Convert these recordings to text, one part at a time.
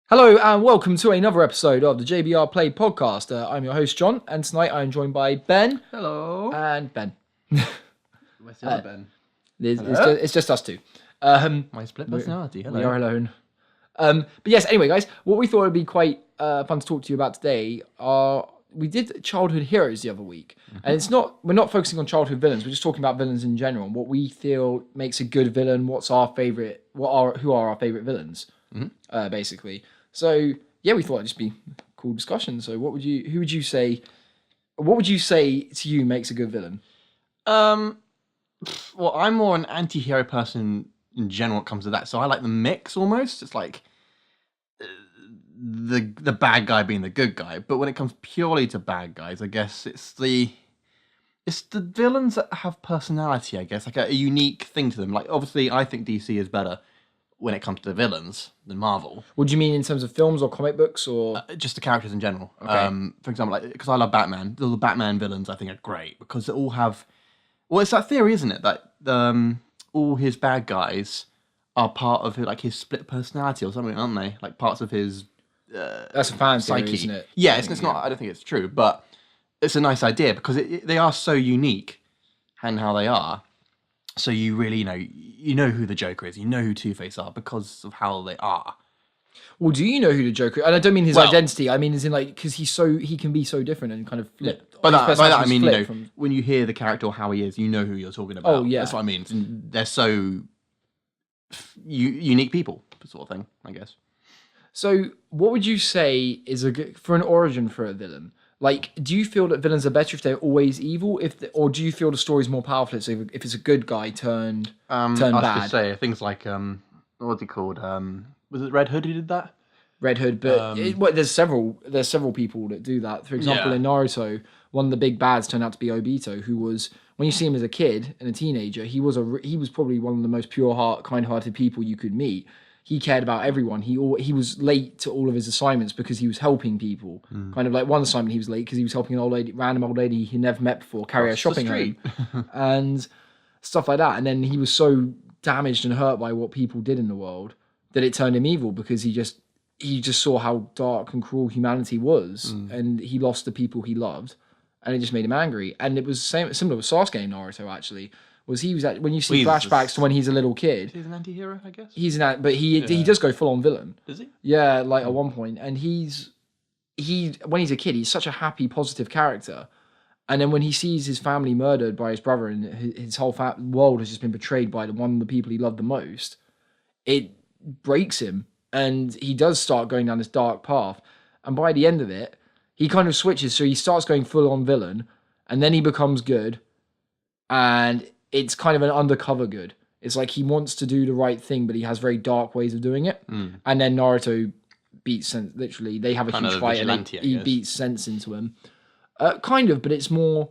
Hello and welcome to another episode of the JBR Play podcast. I'm your host John, and tonight I'm joined by Ben. Hello. And Ben. Where's the other Ben? It's just us two. My split personality. Hello. We are alone. But yes, anyway, guys, what we thought would be quite fun to talk to you about today are we did childhood heroes the other week, and we're not focusing on childhood villains. We're just talking about villains in general and what we feel makes a good villain. Who are our favorite villains, basically. So yeah, we thought it'd just be a cool discussion. So what would you say to you makes a good villain? Well, I'm more an anti-hero person in general when it comes to that. So I like the mix almost. It's like the bad guy being the good guy. But when it comes purely to bad guys, I guess it's the villains that have personality, I guess, like a unique thing to them. Like obviously I think DC is better when it comes to the villains than Marvel. What do you mean in terms of films or comic books or just the characters in general? Okay. For example, because I love Batman, the Batman villains I think are great because they all have. Well, it's that theory, isn't it, that all his bad guys are part of his split personality or something, aren't they? Like parts of his that's a fan psyche, theory, isn't it? Yeah, it's not. I don't think it's true, but it's a nice idea because they are so unique and how they are. So you really you know who the Joker is, you know who Two-Face are because of how they are. Well, do you know who the Joker is? And I don't mean his identity. I mean as in because he can be so different and kind of flip. By that I mean when you hear the character or how he is, you know who you're talking about. Oh yeah, that's what I mean. They're so unique people, sort of thing, I guess. So what would you say is for an origin for a villain? Like, do you feel that villains are better if they're always evil, or do you feel the story's more powerful if it's a good guy turned bad? I was going to say things like what's he called? Was it Red Hood who did that? Red Hood, but there's several people that do that. For example, in Naruto, one of the big bads turned out to be Obito, who was, when you see him as a kid and a teenager, he was probably one of the most pure heart, kind-hearted people you could meet. He cared about everyone. He was late to all of his assignments because he was helping people. Kind of like one assignment he was late because he was helping an random old lady he never met before carry her shopping home and stuff like that. And then he was so damaged and hurt by what people did in the world that it turned him evil because he just saw how dark and cruel humanity was, and he lost the people he loved, and it just made him angry. And it was similar with Sasuke in Naruto actually. When you see flashbacks to when he's a little kid. He's an anti-hero, I guess. But he does go full on villain. Does he? Yeah, like at one point. And when he's a kid, he's such a happy, positive character. And then when he sees his family murdered by his brother and his whole world has just been betrayed by one of the people he loved the most, it breaks him. And he does start going down this dark path. And by the end of it, he kind of switches. So he starts going full on villain, and then he becomes good. And it's kind of an undercover good. It's like he wants to do the right thing, but he has very dark ways of doing it. And then Naruto beats Sense. Literally, they have a huge fight, and he beats Sense into him. Kind of, but it's more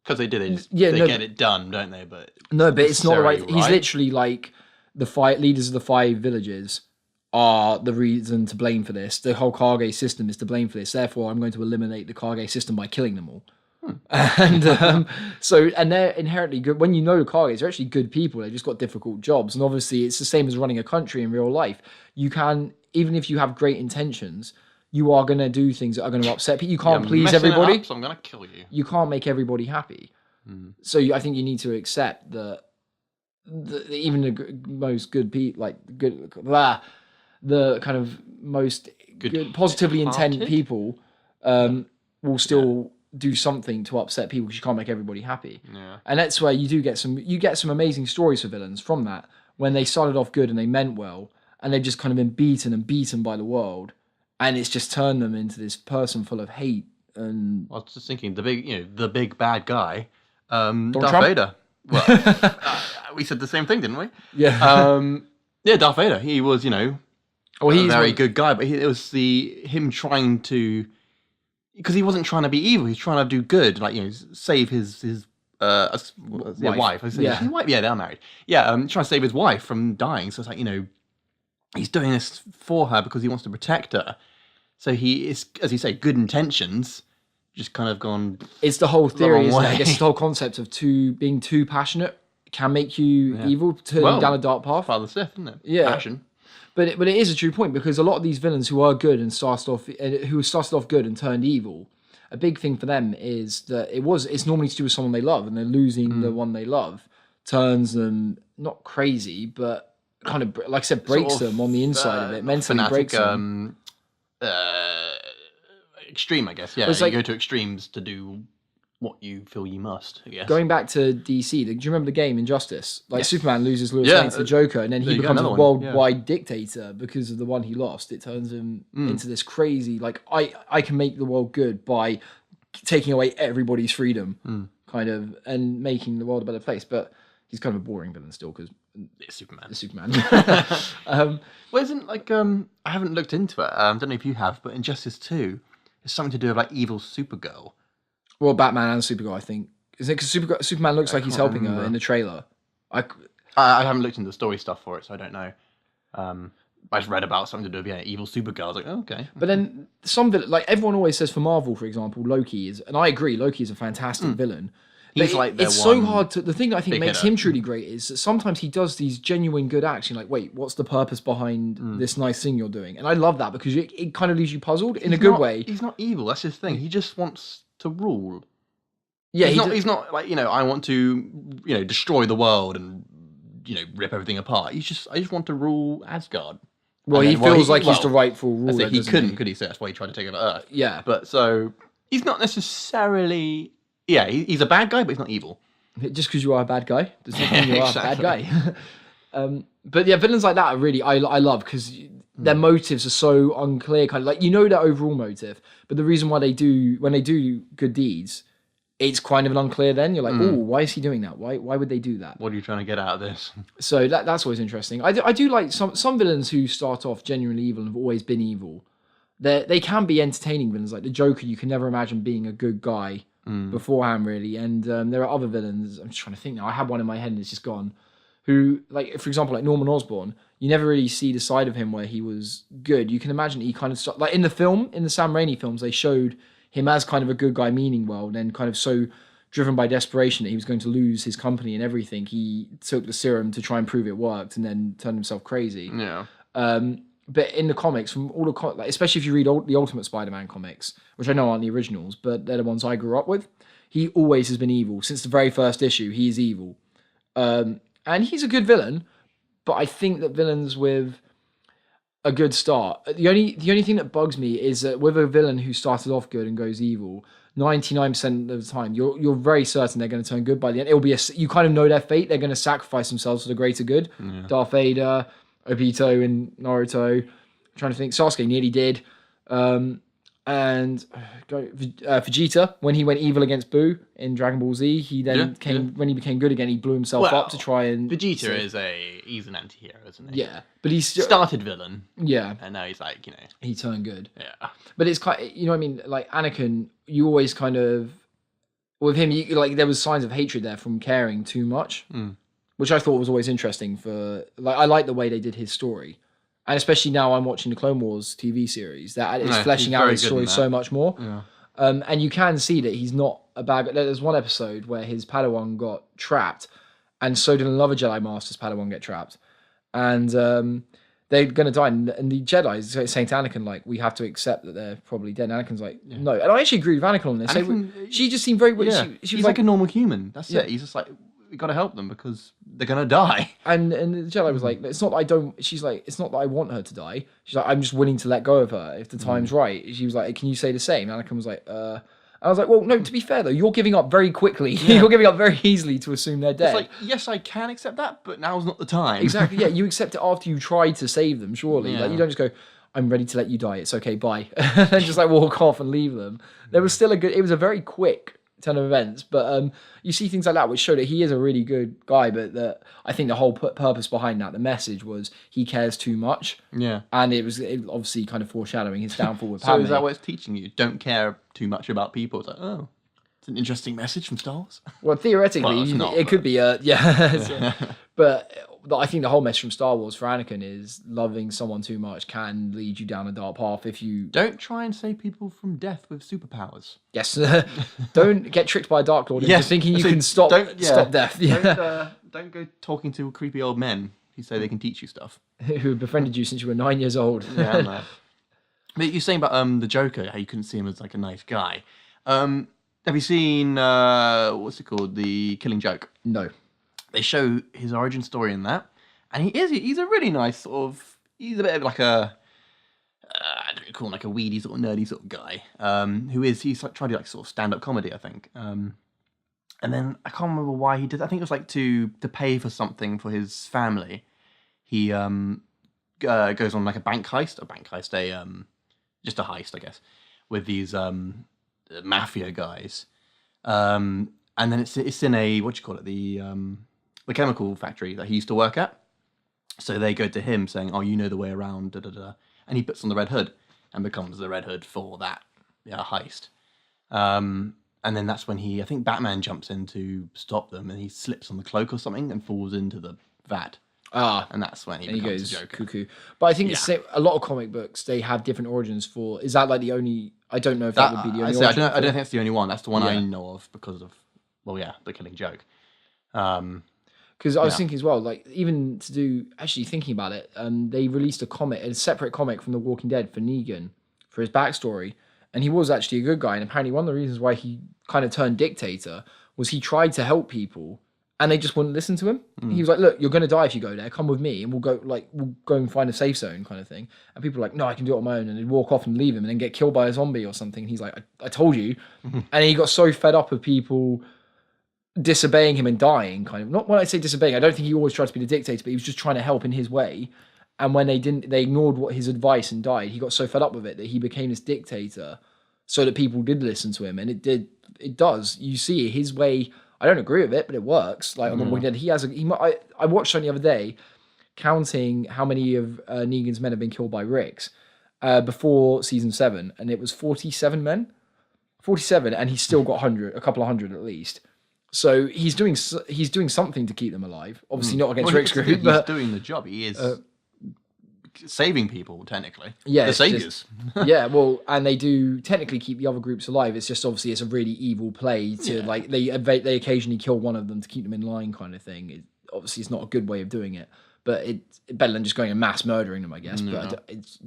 because they get it done, don't they? But it's not right. He's literally like the leaders of the 5 villages are the reason to blame for this. The whole Kage system is to blame for this. Therefore, I'm going to eliminate the Kage system by killing them all. And and they're inherently good. When you know the Kages, they're actually good people. They've just got difficult jobs, and obviously it's the same as running a country in real life. You can, even if you have great intentions, you are going to do things that are going to upset people. You can't please everybody. So I'm going to kill you. You can't make everybody happy. So I think you need to accept that even the most good people, the kind of most good positively intent people, will still do something to upset people because you can't make everybody happy. Yeah. And that's where you get some amazing stories for villains from that, when they started off good and they meant well, and they've just kind of been beaten by the world, and it's just turned them into this person full of hate. And I was just thinking the big bad guy, Darth Trump? Vader. Well, we said the same thing, didn't we? Yeah. Yeah, Darth Vader. He was, he's a very good guy, but it was him trying to. Because he wasn't trying to be evil, he's trying to do good, save his wife. Yeah, they are married. Yeah, trying to save his wife from dying. So it's like he's doing this for her because he wants to protect her. So he is, as you say, good intentions, just kind of gone. It's the whole theory, isn't it? I guess it's the whole concept of being too passionate can make you evil, turning down a dark path. Father Sith, isn't it? Yeah. Passion. But it is a true point, because a lot of these villains who are good and started off good and turned evil, a big thing for them is that it's normally to do with someone they love, and they're losing the one they love turns them not crazy, but kind of, like I said, breaks them on the inside of it, mentally fanatic, breaks them. Extreme, I guess. Yeah, It's you like- go to extremes to do what you feel you must, I guess. Going back to DC, do you remember the game Injustice? Like Yes. Superman loses Lois Yeah, Lane to the Joker, and then he there you go, becomes a another one, worldwide dictator because of the one he lost. It turns him into this crazy, like, I can make the world good by taking away everybody's freedom, kind of, and making the world a better place. But he's kind of a boring villain still, because It's Superman. it's Superman. Well, isn't like I haven't looked into it. I don't know if you have, but Injustice 2 is something to do with like evil Supergirl. Well, Batman and Supergirl, I think. Is it because Superman looks like he's helping her remember. in the trailer? I haven't looked into the story stuff for it, so I don't know. I just read about something to do with evil Supergirl. I was like, oh, okay. But then some villain, like everyone always says for Marvel, for example, Loki is, and I agree, Loki is a fantastic villain. He's But like their it's so one hard to. The thing that I think big makes hitter. him truly great is that sometimes he does these genuine good acts. You're like, wait, what's the purpose behind this nice thing you're doing? And I love that, because it kind of leaves you puzzled in a good way. He's not evil. That's his thing. He just wants to rule. Yeah, He's not like, I want to, destroy the world and, rip everything apart. I just want to rule Asgard. well, And he then, feels like he's the rightful ruler. He doesn't couldn't, could he? So that's why he tried to take over Earth. Yeah, But so he's not necessarily. Yeah, he's a bad guy, but he's not evil. just because you are a bad guy does not mean you are a bad Exactly. guy. But yeah, villains like that are really I love, because their motives are so unclear. Kind of like, their overall motive, but the reason why when they do good deeds, it's kind of an unclear. Then you're like, oh, why is he doing that? Why would they do that? What are you trying to get out of this? So that's always interesting. I do like some villains who start off genuinely evil and have always been evil. They can be entertaining villains, like the Joker. You can never imagine being a good guy beforehand, really. And there are other villains. I'm just trying to think now. I had one in my head and it's just gone. Who, like, for example, like Norman Osborn. You never really see the side of him where he was good. You can imagine he kind of like in the Sam Raimi films, they showed him as kind of a good guy, meaning well, and then kind of so driven by desperation that he was going to lose his company and everything. He took the serum to try and prove it worked, and then turned himself crazy. Yeah. But in the comics, from all the especially if you read the Ultimate Spider-Man comics, which I know aren't the originals, but they're the ones I grew up with, he always has been evil. Since the very first issue, he is evil. And he's a good villain, but I think that villains with a good start, the only thing that bugs me is that with a villain who started off good and goes evil, 99% of the time, you're very certain they're going to turn good by the end. It'll be you kind of know their fate. They're going to sacrifice themselves for the greater good. Yeah. Darth Vader, Obito in Naruto. I'm trying to think. Sasuke nearly did. And Vegeta, when he went evil against Boo in Dragon Ball Z, he then when he became good again, he blew himself up to try and... Vegeta he's an anti-hero, isn't he? Yeah, but he started villain. Yeah. And now he's like, he turned good. Yeah. But it's quite, what I mean? Like Anakin, you always kind of... With him, there was signs of hatred there from caring too much, which I thought was always interesting for... Like, I like the way they did his story. And especially now I'm watching the Clone Wars TV series, that is fleshing out his story so much more. Yeah. And you can see that he's not a bad guy. There's one episode where his Padawan got trapped, and so did another Jedi Master's Padawan get trapped. And they're going to die. And the Jedi is saying to Anakin, like, we have to accept that they're probably dead. And Anakin's like, no. And I actually agree with Anakin on this. She just seemed very... Yeah. She was like a normal human. That's it. He's just like... We got to help them because they're gonna die. And the Jedi was like, it's not that I don't. She's like, it's not that I want her to die. She's like, I'm just willing to let go of her if the time's right. She was like, can you say the same? Anakin was like, I was like, well, no. To be fair though, you're giving up very quickly. Yeah. You're giving up very easily to assume they're dead. It's like, yes, I can accept that, but now's not the time. Exactly. Yeah, you accept it after you try to save them. Surely, like you don't just go, I'm ready to let you die. It's okay. Bye. And then just like walk off and leave them. There was still it was a very quick turn of events, but you see things like that which show that he is a really good guy, but that I think the whole purpose behind that, the message was he cares too much. Yeah. And it obviously kind of foreshadowing his downfall with So Padme. is that what it's teaching you? Don't care too much about people. It's like, oh, it's an interesting message from Star Wars. Well, theoretically, it could be but I think the whole message from Star Wars for Anakin is loving someone too much can lead you down a dark path if you... Don't try and save people from death with superpowers. Yes. Don't get tricked by a Dark Lord into thinking you can stop death. Yeah. Don't go talking to creepy old men. so they can teach you stuff. Who befriended you since you were 9 years old. Yeah, I know. But you're saying about the Joker, how you couldn't see him as like a nice guy. Have you seen what's it called, The Killing Joke? No. They show his origin story in that, and he's a really nice sort of, he's a bit of like a I don't call him like a weedy sort of nerdy sort of guy. He's like trying to do like sort of stand up comedy, I think. And then I can't remember why he did. I think it was like to pay for something for his family. He goes on like a heist, just a heist, I guess, with these mafia guys. And then it's in a, what do you call it, the chemical factory that he used to work at. So they go to him saying, "Oh, you know the way around, da da da," and he puts on the Red Hood and becomes the Red Hood for that heist. And then that's when I think Batman jumps in to stop them, and he slips on the cloak or something and falls into the vat. And that's when he becomes a Joker. Cuckoo. But I think it's a lot of comic books, they have different origins for. Is that like the only? I don't know if that would be the only. I don't think it's the only one. That's the one I know of because of, The Killing Joke. Because I was thinking as well, like even to do actually thinking about it, they released a separate comic from The Walking Dead for Negan for his backstory, and he was actually a good guy. And apparently, one of the reasons why he kind of turned dictator was he tried to help people, and they just wouldn't listen to him. He was like, "Look, you're going to die if you go there. Come with me, and we'll go and find a safe zone," kind of thing. And people were like, "No, I can do it on my own," and they'd walk off and leave him, and then get killed by a zombie or something. And he's like, "I told you," and he got so fed up with people disobeying him and dying, kind of. Not when I say disobeying, I don't think he always tried to be the dictator, but he was just trying to help in his way. And when they ignored what his advice and died, he got so fed up with it that he became this dictator so that people did listen to him. And it does. You see his way. I don't agree with it, but it works. Like on the Walking Dead, I watched something the other day counting how many of Negan's men have been killed by Rick's before season 7, and it was 47 men. 47, and he's still got a couple of hundred at least. So he's doing something to keep them alive. Obviously not against Rick's group, but he's doing the job. He is saving people technically. Yeah, the saviors. Yeah, well, and they do technically keep the other groups alive. It's just obviously it's a really evil play to like they occasionally kill one of them to keep them in line, kind of thing. Obviously, it's not a good way of doing it, but it's better than just going and mass murdering them, I guess. But it's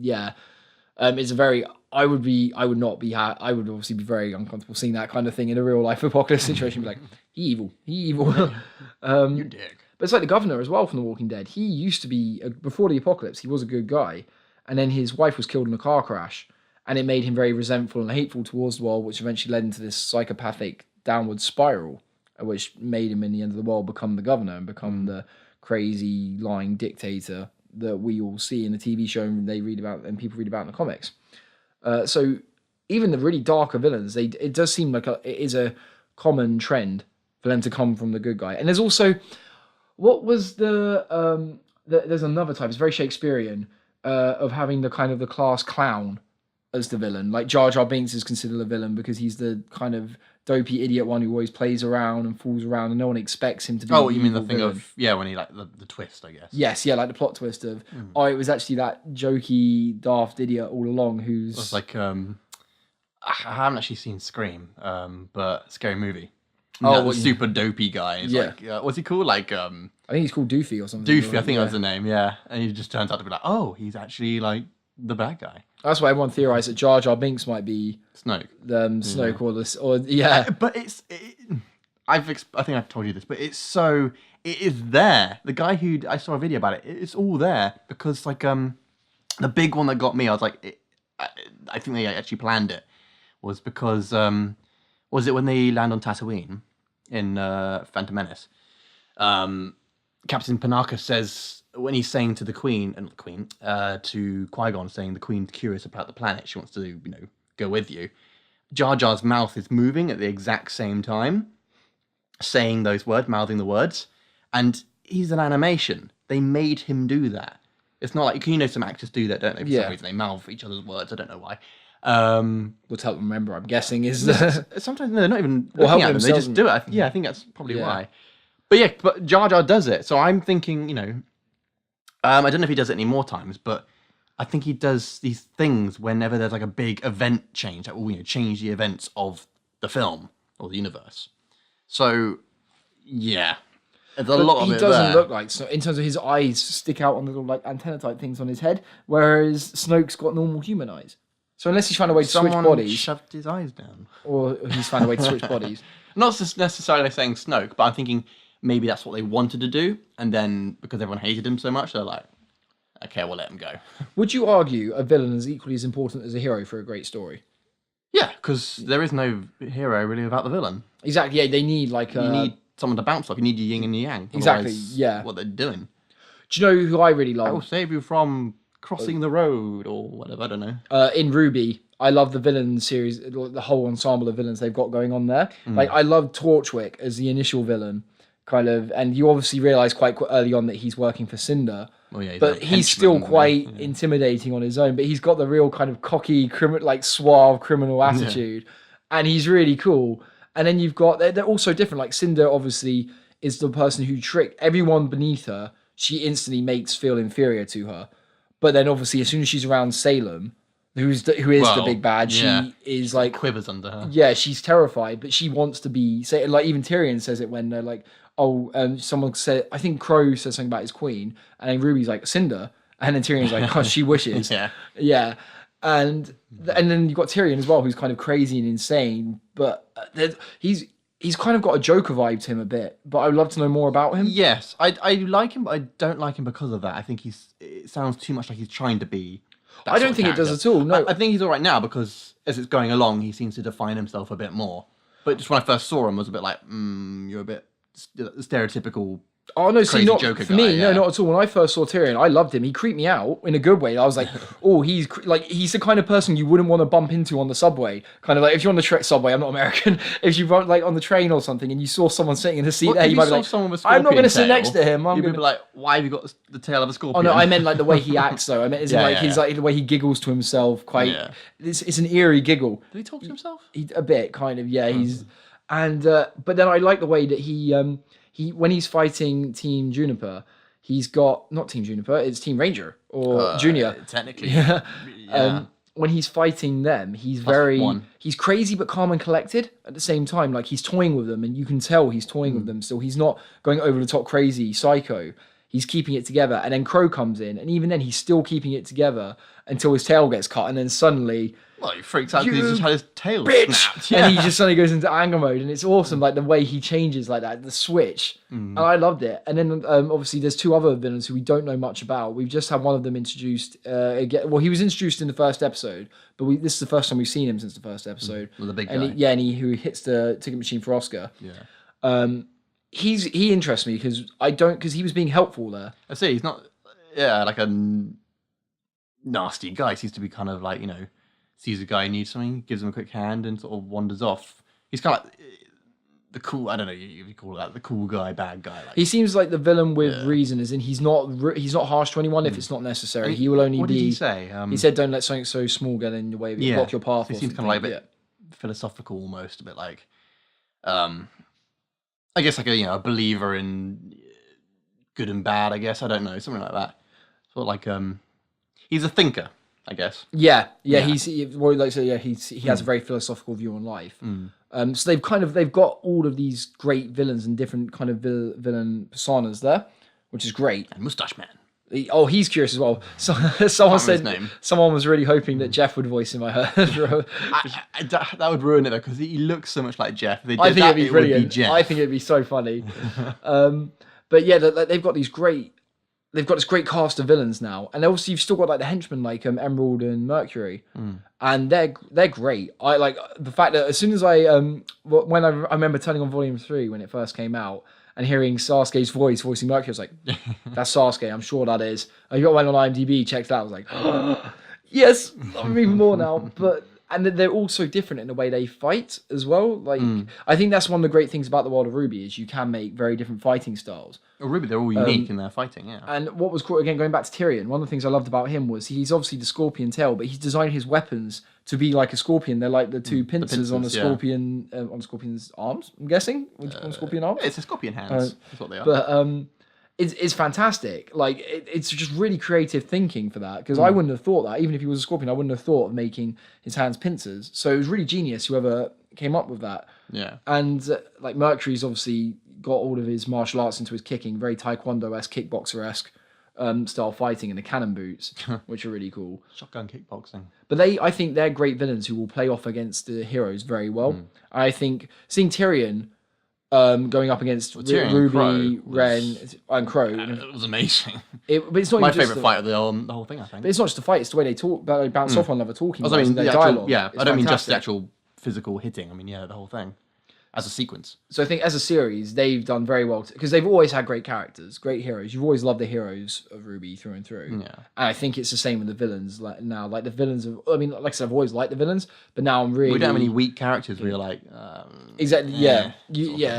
a very. I would obviously be very uncomfortable seeing that kind of thing in a real life apocalypse situation. Be like, he evil. You dick. But it's like the governor as well from The Walking Dead. He used to be, before the apocalypse, he was a good guy. And then his wife was killed in a car crash. And it made him very resentful and hateful towards the world, which eventually led into this psychopathic downward spiral, which made him in the end of the world become the governor and become the crazy, lying dictator that we all see in the TV show and people read about in the comics. So even the really darker villains, it does seem like it is a common trend for them to come from the good guy. And there's also... What was there's another type, it's very Shakespearean, of having the kind of the class clown as the villain. Like Jar Jar Binks is considered a villain because he's the kind of dopey idiot one who always plays around and fools around and no one expects him to be Oh, you mean the thing villain. when he like the twist, I guess. Yes, yeah, like the plot twist of, it was actually that jokey, daft idiot all along who's... It's like, I haven't actually seen Scream, but Scary Movie. The super dopey guy. It's like, what's he called? Like, I think he's called Doofy or something. Doofy, I think that's the name, yeah. And he just turns out to be like, oh, he's actually like the bad guy. That's why everyone theorized that Jar Jar Binks might be Snoke. Snoke But I think I've told you this, but it is there. The guy who I saw a video about it, it's all there because like the big one that got me, I was like, I think they actually planned it, was because was it when they land on Tatooine in Phantom Menace? Captain Panaka says, when he's saying to the to Qui-Gon, saying the Queen's curious about the planet, she wants to, go with you. Jar Jar's mouth is moving at the exact same time, saying those words, mouthing the words, and he's an animation. They made him do that. It's not like, some actors do that, don't they? For some reason, they mouth each other's words. I don't know why. What's help them remember, I'm guessing, is sometimes they're not even looking at them. They just do it. I think that's probably why. But Jar Jar does it. So I'm thinking, I don't know if he does it any more times, but I think he does these things whenever there's like a big event change, that will change the events of the film or the universe. So, yeah. There's a lot of he it doesn't there. look like Snoke in terms of his eyes stick out on little like antenna type things on his head, whereas Snoke's got normal human eyes. So unless he's found a way to switch bodies, shoved his eyes down, or he's found a way to switch bodies. Not just necessarily saying Snoke, but I'm thinking maybe that's what they wanted to do, and then because everyone hated him so much, they're like, okay, we'll let him go. Would you argue a villain is equally as important as a hero for a great story? Yeah, because there is no hero really without the villain. Exactly. Yeah, they need like you need someone to bounce off. You need your yin and your yang. Exactly. Otherwise, Yeah. what they're doing. Do you know who I really love? I will save you from crossing the road or whatever. I don't know. In RWBY, I love the villain series, the whole ensemble of villains they've got going on there. Like I love Torchwick as the initial villain, kind of, and you obviously realise quite early on that he's working for Cinder. Well, yeah, but he's still quite intimidating on his own. But he's got the real kind of cocky, like suave criminal attitude, and he's really cool. And then you've got they're also different. Like Cinder, obviously, is the person who tricked everyone beneath her. She instantly makes feel inferior to her. But then, obviously, as soon as she's around Salem, who is the big bad, she is like quivers under her. Yeah, she's terrified, but she wants to be. Say, like even Tyrion says it when they're like, someone said, I think Crow says something about his queen, and then Ruby's like Cinder, and then Tyrion's like, oh, she wishes. Yeah. And then you've got Tyrion as well, who's kind of crazy and insane, but he's kind of got a Joker vibe to him a bit. But I would love to know more about him. Yes, I like him, but I don't like him because of that. I think it sounds too much like he's trying to be. I don't think it does at all. No, I think he's all right now because as it's going along, he seems to define himself a bit more. But just when I first saw him, I was a bit like, you're a bit stereotypical. Oh no, see, not Joker for me. guy, No, not at all. When I first saw Tyrion, I loved him. He creeped me out in a good way. I was like, oh, he's the kind of person you wouldn't want to bump into on the subway. Kind of like if you're on the subway, I'm not American. If you run like on the train or something and you saw someone sitting in a seat there, you might be like, I'm not going to sit next to him. You'd be like, why have you got the tail of a scorpion? Oh no, I meant like the way he acts though. I meant he's like the way he giggles to himself. Quite, it's an eerie giggle. Did he talk to himself? A bit, kind of. Yeah, he's and but then I like the way that he when he's fighting Team Juniper, he's got not Team Juniper, it's Team Ranger or Junior. Technically, when he's fighting them, he's he's crazy but calm and collected at the same time. Like he's toying with them, and you can tell he's toying with them. So he's not going over the top crazy psycho. He's keeping it together, and then Crow comes in, and even then he's still keeping it together until his tail gets cut, and then suddenly. Well, he freaks out because he just had his tail snapped. And he just suddenly goes into anger mode, and it's awesome, like the way he changes like that, the switch. And I loved it. And then obviously there's two other villains who we don't know much about. We've just had one of them introduced again. Well, he was introduced in the first episode, but this is the first time we've seen him since the first episode. Well, the big guy. And who hits the ticket machine for Oscar. Yeah. He interests me because he was being helpful there. I see. He's not like a nasty guy. He seems to be kind of like, sees a guy who needs something, gives him a quick hand, and sort of wanders off. He's kind of like the cool. I don't know if you call that the cool guy, bad guy. Like, he seems like the villain with reason, as in he's not harsh to anyone if it's not necessary. He will only what did he say? He said, "Don't let something so small get in your way, block your path." He seems kind of like a bit philosophical, almost a bit like, I guess like a believer in good and bad. I guess I don't know, something like that. Sort of like he's a thinker. I guess. Yeah. He has a very philosophical view on life. So they've got all of these great villains and different kind of villain personas there, which is great. And Mustache Man. He's curious as well. So, someone said someone was really hoping that Jeff would voice him. I heard. That would ruin it though, because he looks so much like Jeff. If they did I think that, it'd be brilliant. Would be Jeff. I think it'd be so funny. But yeah, they've got these great. They've got this great cast of villains now, and obviously you've still got like the henchmen like Emerald and Mercury, and they're great. I like the fact that as soon as I remember turning on Volume 3 when it first came out and hearing Sasuke's voice voicing Mercury, I was like, "That's Sasuke. I'm sure that is." I went on IMDb, checked that. I was like, "Yes, I'm even more now." And they're also different in the way they fight as well. Like I think that's one of the great things about the world of RWBY is you can make very different fighting styles. RWBY, they're all unique in their fighting, yeah. And what was cool, again, going back to Tyrion, one of the things I loved about him was he's obviously the scorpion tail, but he's designed his weapons to be like a scorpion. They're like the two pincers on a scorpion, on Scorpion's arms, I'm guessing? Would you call them scorpion arms? It's a scorpion hands. That's what they are. But it's fantastic. Like it's just really creative thinking for that, because I wouldn't have thought that. Even if he was a scorpion, I wouldn't have thought of making his hands pincers. So it was really genius whoever came up with that. Yeah. And like Mercury's obviously got all of his martial arts into his kicking, very taekwondo-esque, kickboxer-esque style fighting, in the cannon boots, which are really cool. Shotgun kickboxing. But I think they're great villains who will play off against the heroes very well. I think seeing Tyrion going up against Ruby, Ren, and Crow. It was amazing. But it's not my even favourite fight of the whole thing, I think. But it's not just a fight; it's the way they talk. They bounce off one another, talking. I mean, their dialogue. Yeah, It's I don't mean just fantastic. the actual physical hitting. I mean, the whole thing as a sequence. So I think as a series, they've done very well because they've always had great characters, great heroes. You've always loved the heroes of Ruby through and through. Yeah. And I think it's the same with the villains. Like now, like the villains of, I mean, like I said, I've always liked the villains, but now I'm really. We don't have any weak characters where you're like. Exactly. Yeah.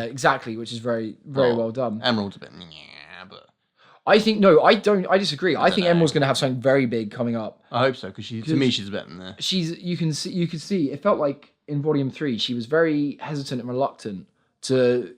Exactly. Which is very well done. Emerald's a bit. But I think no, I don't. I disagree. I think Emerald's going to have something very big coming up. I hope so, because to me she's a bit in there. You can see. It felt like in Volume 3, she was very hesitant and reluctant to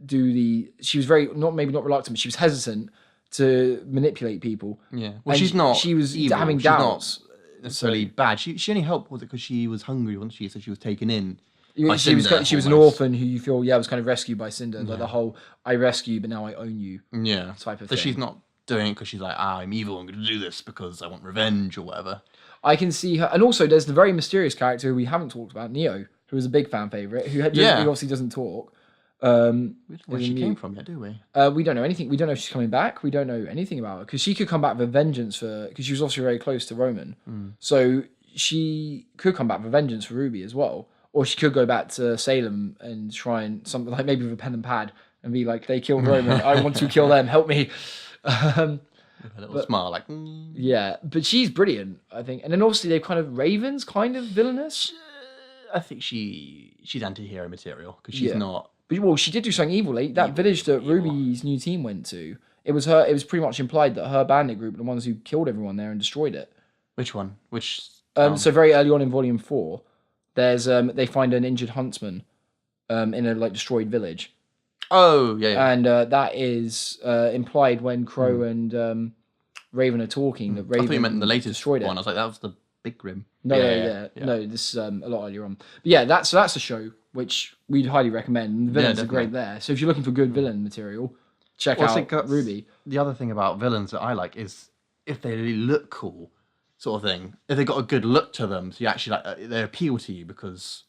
do the. She was very not reluctant, but she was hesitant to manipulate people. Yeah. Well, And she's not. She was evil. having She's doubts. not necessarily bad. She only helped was it because she was hungry, wasn't she? So she was taken in. By She was Cinder, an almost. orphan who you feel was kind of rescued by Cinder. Like the whole I rescue you, but now I own you. Yeah. Type of So thing. she's not doing it because she's like, I'm evil. I'm going to do this because I want revenge or whatever. I can see her, and also there's the very mysterious character who we haven't talked about, Neo, who is a big fan favorite, who obviously doesn't talk. Where she came from yet, do we? We don't know anything. We don't know if she's coming back. We don't know anything about her because she could come back with vengeance because she was obviously very close to Roman. So she could come back with vengeance for Ruby as well, or she could go back to Salem and try and something like maybe with a pen and pad and be like, "They killed Roman. I want to kill them. Help me." With a little smile, like. Yeah, but she's brilliant, I think. And then obviously they've kind of Raven's kind of villainous. I think she's anti-hero material because she's not. But, well, she did do something evil. Like, that village that Ruby's new team went to, it was her. It was pretty much implied that her bandit group were the ones who killed everyone there and destroyed it. Which one? Which? So very early on in Volume 4, there's they find an injured huntsman, in a destroyed village. Oh yeah. And that is implied when Crow and Raven are talking. That Raven I thought you meant in the latest destroyed one. it. I was like, that was the Big Grim. No, no, this is a lot earlier on. But yeah, that's a show which we'd highly recommend. The villains are great there. So if you're looking for good villain material, check out Ruby. The other thing about villains that I like is if they really look cool, sort of thing. If they got a good look to them, so you actually they appeal to you because,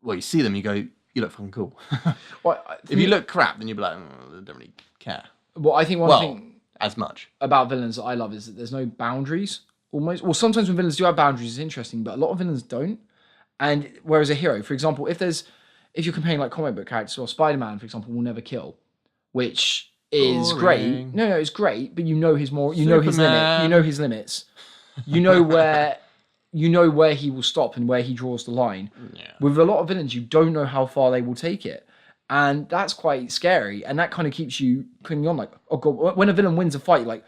well, you see them, you go, you look fucking cool. Well, if you look crap, then you'd be like, I don't really care. Well, I think one thing as much about villains that I love is that there's no boundaries. Almost. Well, sometimes when villains do have boundaries, it's interesting, but a lot of villains don't. And whereas a hero, for example, if you're comparing like comic book characters, or Spider-Man, for example, will never kill, which is great. No, it's great, but you know his limit. You know his limits. You know where he will stop and where he draws the line. Yeah. With a lot of villains, you don't know how far they will take it. And that's quite scary. And that kind of keeps you clinging on like, oh God, when a villain wins a fight, like,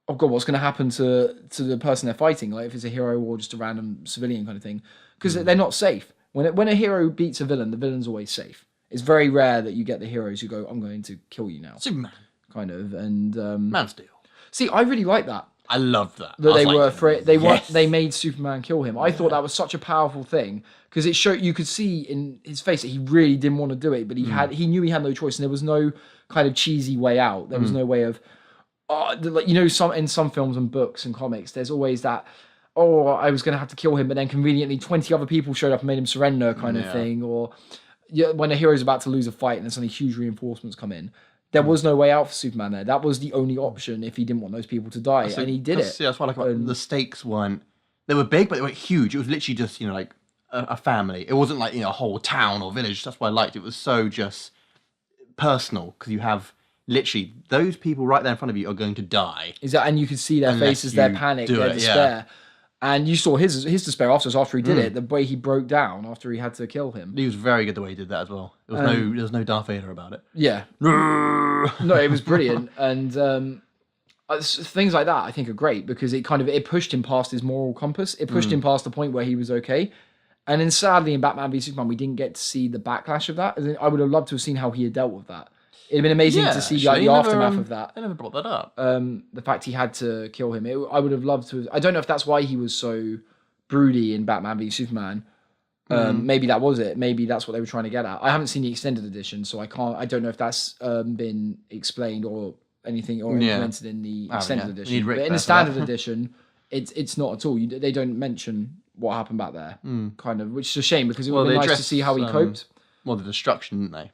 oh God, what's going to happen to the person they're fighting? Like if it's a hero or just a random civilian kind of thing. Because they're not safe. When a hero beats a villain, the villain's always safe. It's very rare that you get the heroes who go, I'm going to kill you now. Superman. Kind of. And Man of Steel. See, I really like that. I loved that. That they were afraid. They made Superman kill him. I thought that was such a powerful thing because it showed you could see in his face that he really didn't want to do it, but he knew he had no choice, and there was no kind of cheesy way out. There was no way of, in some films and books and comics, there's always that. Oh, I was going to have to kill him, but then conveniently 20 other people showed up and made him surrender kind of thing. Or when a hero's about to lose a fight and then suddenly huge reinforcements come in. There was no way out for Superman there. That was the only option if he didn't want those people to die, and he did it. Yeah, that's what I like about the stakes weren't. They were big, but they weren't huge. It was literally just, like a family. It wasn't like, a whole town or village. That's what I liked. It was so just personal because you have literally those people right there in front of you are going to die. And you could see their faces, their panic, their despair. Yeah. And you saw his despair after he did it, the way he broke down after he had to kill him. He was very good the way he did that as well. There was no Darth Vader about it. Yeah. No, it was brilliant. And things like that I think are great because it pushed him past his moral compass. It pushed him past the point where he was okay. And then sadly in Batman v Superman, we didn't get to see the backlash of that. I would have loved to have seen how he had dealt with that. It'd been amazing to see like, the aftermath of that. They never brought that up. The fact he had to kill him. I would have loved to. I don't know if that's why he was so broody in Batman v Superman. Maybe that was it. Maybe that's what they were trying to get at. I haven't seen the extended edition, so I can't. I don't know if that's been explained or anything or implemented in the extended edition. But in the standard edition, it's not at all. They don't mention what happened back there, kind of, which is a shame because it would be nice to see how he coped. Well, the destruction, didn't they?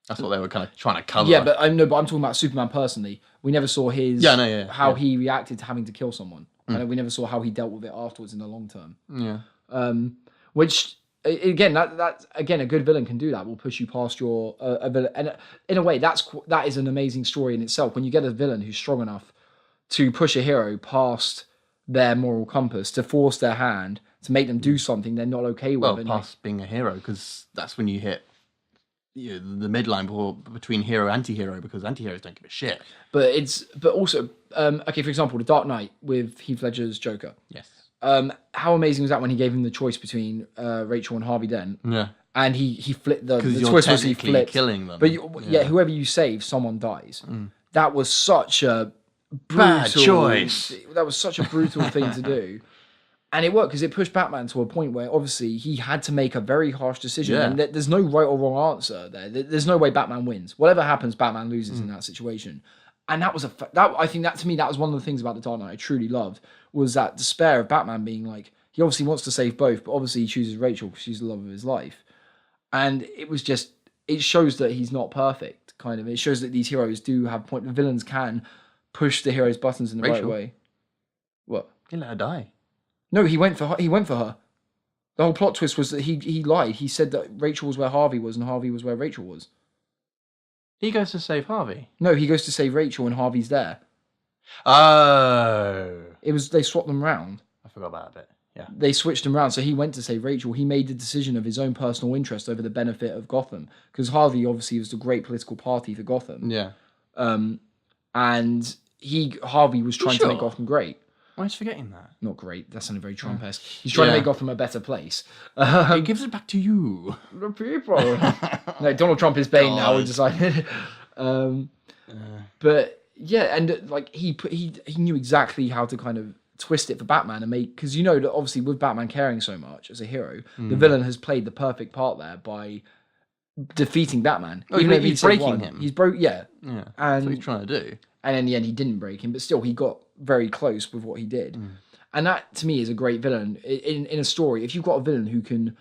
That's what they were kind of trying to cover. Yeah, but I'm talking about Superman personally. We never saw how he reacted to having to kill someone. We never saw how he dealt with it afterwards in the long term. Yeah. Which again, that again, a good villain can do that. Will push you past your a villain, and in a way, that is an amazing story in itself. When you get a villain who's strong enough to push a hero past their moral compass, to force their hand, to make them do something they're not okay with. Well, past being a hero, because that's when you hit the midline between hero and anti-hero, because anti-heroes don't give a shit. But also, okay, for example, The Dark Knight with Heath Ledger's Joker. Yes. How amazing was that when he gave him the choice between Rachel and Harvey Dent? Yeah. And he flipped the twist was he flipped killing them. But whoever you save, someone dies. That was such a bad choice. That was such a brutal thing to do. And it worked because it pushed Batman to a point where obviously he had to make a very harsh decision. Yeah. And there's no right or wrong answer there. There's no way Batman wins. Whatever happens, Batman loses in that situation. And that was I think that to me, that was one of the things about The Dark Knight I truly loved, was that despair of Batman being like, he obviously wants to save both, but obviously he chooses Rachel because she's the love of his life. And it was just, it shows that he's not perfect, kind of. It shows that these heroes do have a point. The villains can push the hero's buttons in the right way. What? He let her die. No, he went for her. The whole plot twist was that he lied. He said that Rachel was where Harvey was and Harvey was where Rachel was. He goes to save Harvey? No, he goes to save Rachel and Harvey's there. Oh. They swapped them round. I forgot about that bit. Yeah. They switched them around, so he went to save Rachel. He made the decision of his own personal interest over the benefit of Gotham, because Harvey obviously was the great political party for Gotham. Yeah. And Harvey was trying to make Gotham great. Why is forgetting that? Not great. That sounded very Trump-esque. He's trying to make Gotham a better place. He gives it back to you. The people. No, Donald Trump is Bane now. We decided. But yeah, and like he knew exactly how to kind of twist it for Batman and make, because that obviously with Batman caring so much as a hero, the villain has played the perfect part there by defeating Batman. Oh, even he's breaking him. He's broke. Yeah. And that's what he's trying to do. And in the end, he didn't break him, but still, he got very close with what he did. And that, to me, is a great villain. In a story, if you've got a villain who can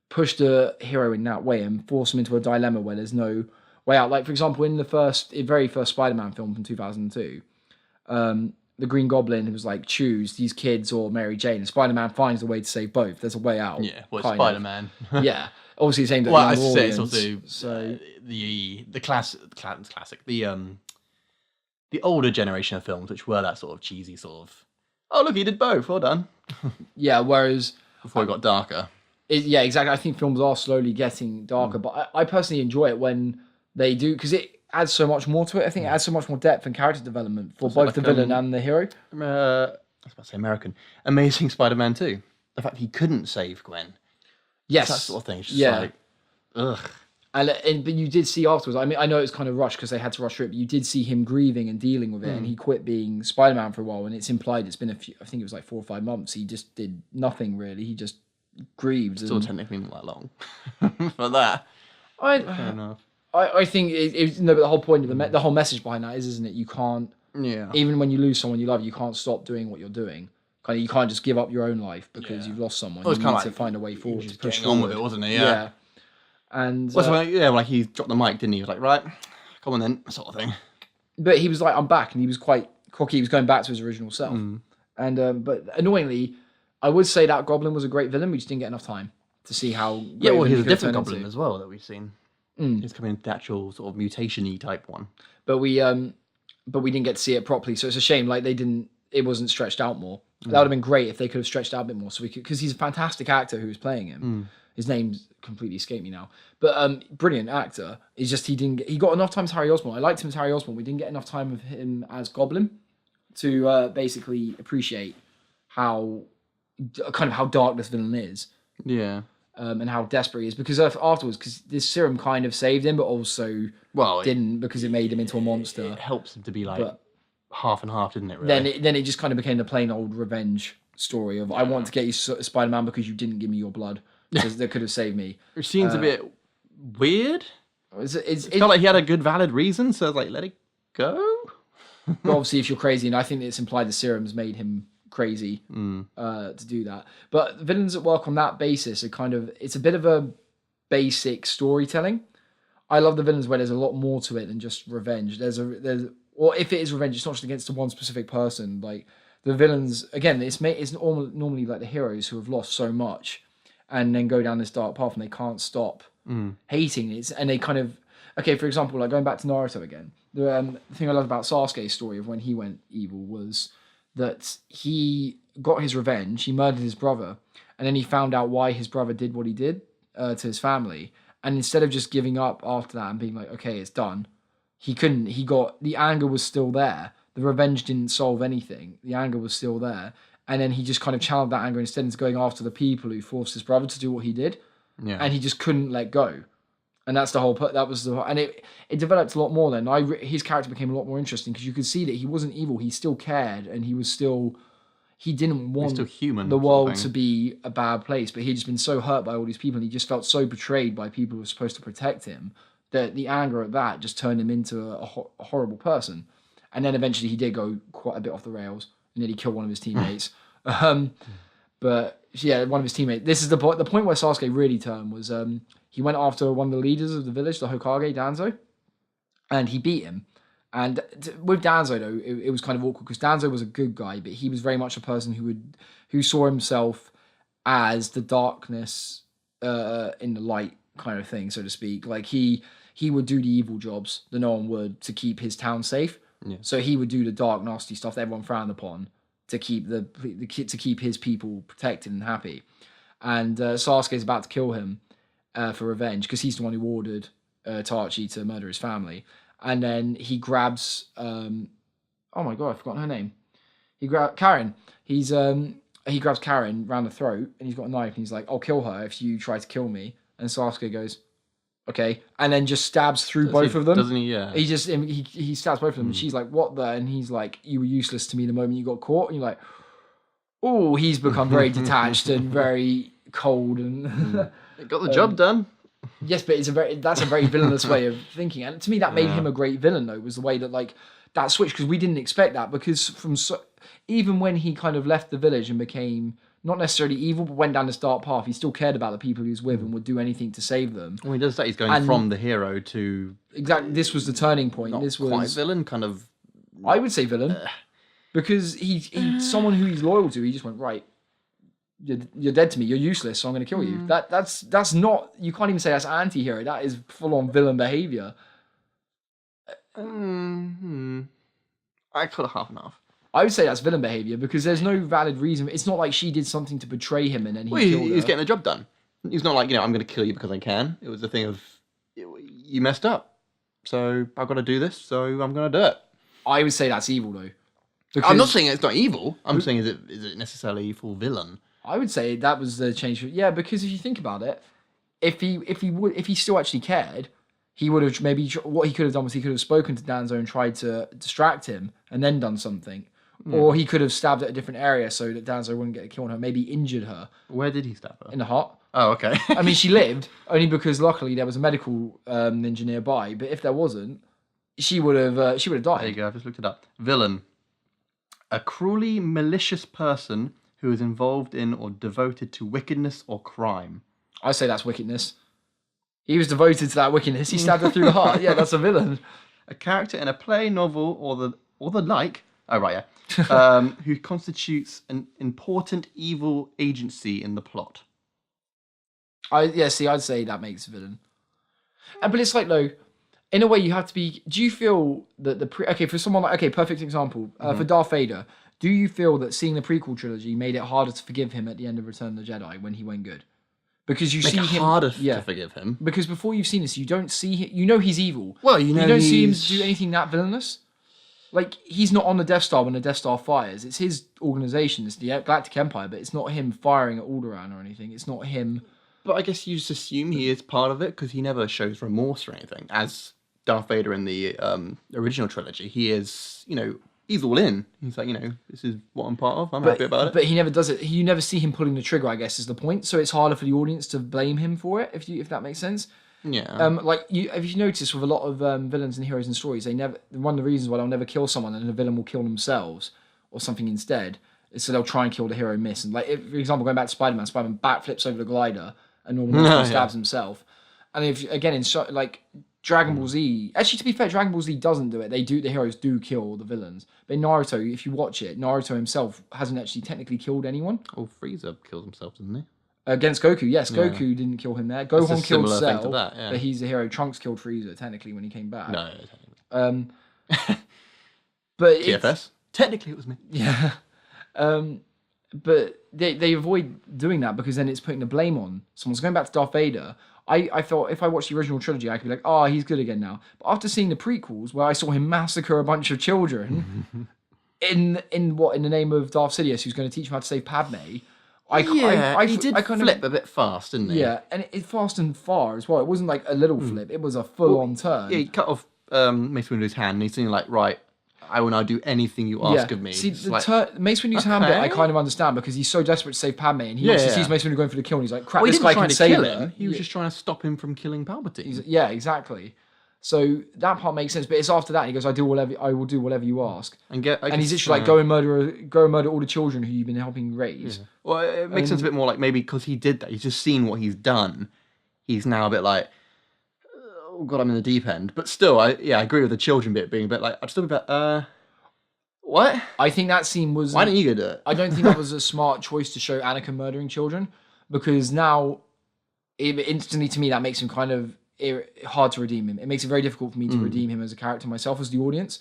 push the hero in that way and force him into a dilemma where there's no way out. Like, for example, in the very first Spider-Man film from 2002, the Green Goblin was like, choose these kids or Mary Jane. And Spider-Man finds a way to save both. There's a way out. Yeah, well, it's Spider-Man. Yeah. Obviously, the same thing. Well, I say it's also the classic, the older generation of films, which were that sort of cheesy sort of, oh, look, he did both, well done. Yeah, whereas... Before it got darker. Yeah, exactly. I think films are slowly getting darker, but I personally enjoy it when they do, because it adds so much more to it. I think it adds so much more depth and character development for both the villain and the hero. I was about to say American. Amazing Spider-Man 2. The fact he couldn't save Gwen. Yes. That sort of thing. It's just like, ugh. But you did see afterwards, I mean, I know it was kind of rushed because they had to rush through it, but you did see him grieving and dealing with it, and he quit being Spider-Man for a while, and it's implied it's been I think it was like 4 or 5 months, he just did nothing really, he just grieved. Still technically not that long for that. Fair enough. I think but the whole point of the whole message behind that is, isn't it, you can't, even when you lose someone you love, you can't stop doing what you're doing. Kind of, you can't just give up your own life because you've lost someone. You need to find a way forward. Just push on with it, wasn't it? Yeah. And like he dropped the mic, didn't he? He was like, right, come on then, sort of thing. But he was like, I'm back, and he was quite cocky. He was going back to his original self. And but annoyingly, I would say that Goblin was a great villain. We just didn't get enough time to see how. Yeah, well, he's a different Goblin as well that we've seen. He's coming into the actual sort of mutation-y type one. But we didn't get to see it properly, so it's a shame. Like it wasn't stretched out more. That would have been great if they could have stretched out a bit more, so we could, because he's a fantastic actor who was playing him. His name's completely escaped me now, but brilliant actor. It's just he got enough time as Harry Osborn. I liked him as Harry Osborn. We didn't get enough time of him as Goblin to basically appreciate how dark this villain is. Yeah. and how desperate he is. Because afterwards, because this serum kind of saved him, but also didn't because it made him into a monster. It helps him to be like half and half, didn't it? Really? Then it just kind of became the plain old revenge story of I want to get you Spider-Man because you didn't give me your blood. That could have saved me. Which seems a bit weird. It felt like he had a good valid reason, so I was like, let it go. But obviously, if you're crazy, and I think it's implied the serums made him crazy to do that. But villains that work on that basis are it's a bit of a basic storytelling. I love the villains where there's a lot more to it than just revenge. Or if it is revenge, it's not just against one specific person. Like the villains, again, it's normally like the heroes who have lost so much and then go down this dark path and they can't stop hating it. And they kind of, for example, like going back to Naruto again, the thing I love about Sasuke's story of when he went evil was that he got his revenge, he murdered his brother, and then he found out why his brother did what he did to his family. And instead of just giving up after that and being like, okay, it's done, he couldn't. The anger was still there. The revenge didn't solve anything. The anger was still there. And then he just kind of channeled that anger instead into going after the people who forced his brother to do what he did. Yeah. And he just couldn't let go. And that's the whole. And it developed a lot more then. His character became a lot more interesting because you could see that he wasn't evil. He still cared, and he didn't want still human, the world to be a bad place. But he'd just been so hurt by all these people, and he just felt so betrayed by people who were supposed to protect him that the anger at that just turned him into a horrible person. And then eventually he did go quite a bit off the rails and nearly kill one of his teammates. But yeah, one of his teammates. This is the point where Sasuke really turned was he went after one of the leaders of the village, the Hokage, Danzo, and he beat him. And with Danzo though, it was kind of awkward because Danzo was a good guy, but he was very much a person who saw himself as the darkness in the light kind of thing, so to speak. Like he would do the evil jobs that no one would to keep his town safe. Yeah. So he would do the dark, nasty stuff that everyone frowned upon to keep to keep his people protected and happy. And Sasuke's about to kill him for revenge because he's the one who ordered Itachi to murder his family. And then he grabs oh my god, I've forgotten her name. He grabs Karen. He grabs Karen round the throat and he's got a knife and he's like, I'll kill her if you try to kill me. And Sasuke goes, okay, and then just stabs through both of them. Doesn't he? Yeah. He stabs both of them, and she's like, "What the?" And he's like, "You were useless to me the moment you got caught." And you're like, "Oh, he's become very detached and very cold." And it got the job done. Yes, but that's a very villainous way of thinking, and to me that made him a great villain. Though was the way that like that switch because we didn't expect that because even when he kind of left the village and became not necessarily evil, but went down this dark path, he still cared about the people he was with and would do anything to save them. Well, he does say he's going from the hero to... Exactly, this was the turning point. This was quite villain, kind of... I would say villain. Because he's someone who he's loyal to. He just went, right, you're dead to me, you're useless, so I'm going to kill you. That's not... You can't even say that's anti-hero. That is full-on villain behaviour. I call it half and half. I would say that's villain behaviour because there's no valid reason. It's not like she did something to betray him and then he killed her. He's getting the job done. He's not like, I'm going to kill you because I can. It was a thing of, you messed up. So I've got to do this, so I'm going to do it. I would say that's evil though. I'm not saying it's not evil. I'm saying is it necessarily evil villain? I would say that was the change. Yeah, because if you think about it, if he still actually cared, he would have what he could have done was he could have spoken to Danzo and tried to distract him and then done something. Or he could have stabbed at a different area so that Danzo wouldn't get a kill on her, maybe injured her. Where did he stab her? In the heart. Oh, okay. I mean, she lived, only because luckily there was a medical ninja nearby, but if there wasn't, she would have died. There you go, I've just looked it up. Villain. A cruelly malicious person who is involved in or devoted to wickedness or crime. I say that's wickedness. He was devoted to that wickedness. He stabbed her through the heart. Yeah, that's a villain. A character in a play, novel, or the like. Oh, right, yeah. Who constitutes an important evil agency in the plot. I'd say that makes a villain. But it's like, though, in a way you have to be... Do you feel that for someone like... Okay, perfect example. For Darth Vader, do you feel that seeing the prequel trilogy made it harder to forgive him at the end of Return of the Jedi when he went good? Because you see him... harder to forgive him? Because before you've seen this, you don't see him... You know he's evil. Well, you don't see him do anything that villainous. Like, he's not on the Death Star when the Death Star fires. It's his organization. It's the Galactic Empire, but it's not him firing at Alderaan or anything. It's not him... But I guess you just assume he is part of it because he never shows remorse or anything. As Darth Vader in the original trilogy, he is, he's all in. He's like, this is what I'm part of. I'm happy about it. But he never does it. You never see him pulling the trigger, I guess, is the point. So it's harder for the audience to blame him for it, if that makes sense. Yeah. If you notice with a lot of villains and heroes in stories, they never. One of the reasons why they'll never kill someone and the villain will kill themselves or something instead is so they'll try and kill the hero, miss. And for example, going back to Spider-Man backflips over the glider and Norman stabs himself. And in Dragon Ball Z, actually to be fair, Dragon Ball Z doesn't do it. The heroes do kill the villains. But in Naruto, if you watch it, Naruto himself hasn't actually technically killed anyone. Oh, Frieza killed himself, didn't he? Against Goku, yes. Yeah. Goku didn't kill him there. Gohan killed Cell, yeah. but he's the hero. Trunks killed Frieza, technically, when he came back. No, technically. But TFS? Technically, it was me. Yeah. But they avoid doing that because then it's putting the blame on someone's going back to Darth Vader. I thought if I watched the original trilogy, I could be like, oh, he's good again now. But after seeing the prequels, where I saw him massacre a bunch of children in the name of Darth Sidious, who's going to teach him how to save Padme, he did flip a bit fast, didn't he? Yeah, and it fast and far as well. It wasn't like a little flip; it was a full-on turn. Yeah, he cut off Mace Windu's hand, and he's saying like, right, I will now do anything you ask of me. See, Mace Windu's hand bit, I kind of understand because he's so desperate to save Padme, and he also sees Mace Windu going for the kill, and he's like, crap, this guy can save her. He was just trying to stop him from killing Palpatine. Yeah, exactly. So that part makes sense, but it's after that he goes, I will do whatever you ask, and he's literally like, go and murder all the children who you've been helping raise. Yeah. Well, it makes sense a bit more like maybe because he did that, he's just seen what he's done. He's now a bit like, oh god, I'm in the deep end. But still, I agree with the children bit being a bit like, I'd still be like, what? I think that scene was. Why didn't you go do it? I don't think that was a smart choice to show Anakin murdering children because now, instantly to me, that makes him kind of hard to redeem him. It makes it very difficult for me to redeem him as a character myself as the audience,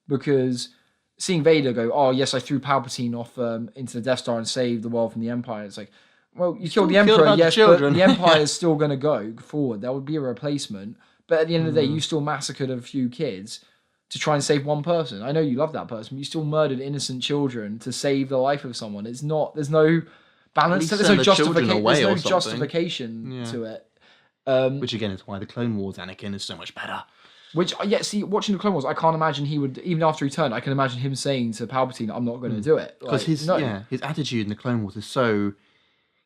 because seeing Vader go, oh yes, I threw Palpatine off into the Death Star and saved the world from the Empire. It's like, well, you killed the Emperor, yes, but the Empire is still going to go forward. There would be a replacement, but at the end of the day, you still massacred a few kids to try and save one person. I know you love that person, but you still murdered innocent children to save the life of someone. It's not. There's no balance. There's no justification. There's no justification to it. Which again is why the Clone Wars Anakin is so much better. Which, see, watching the Clone Wars, I can't imagine he would, even after he turned, I can imagine him saying to Palpatine, I'm not going to do it. Because his attitude in the Clone Wars is so,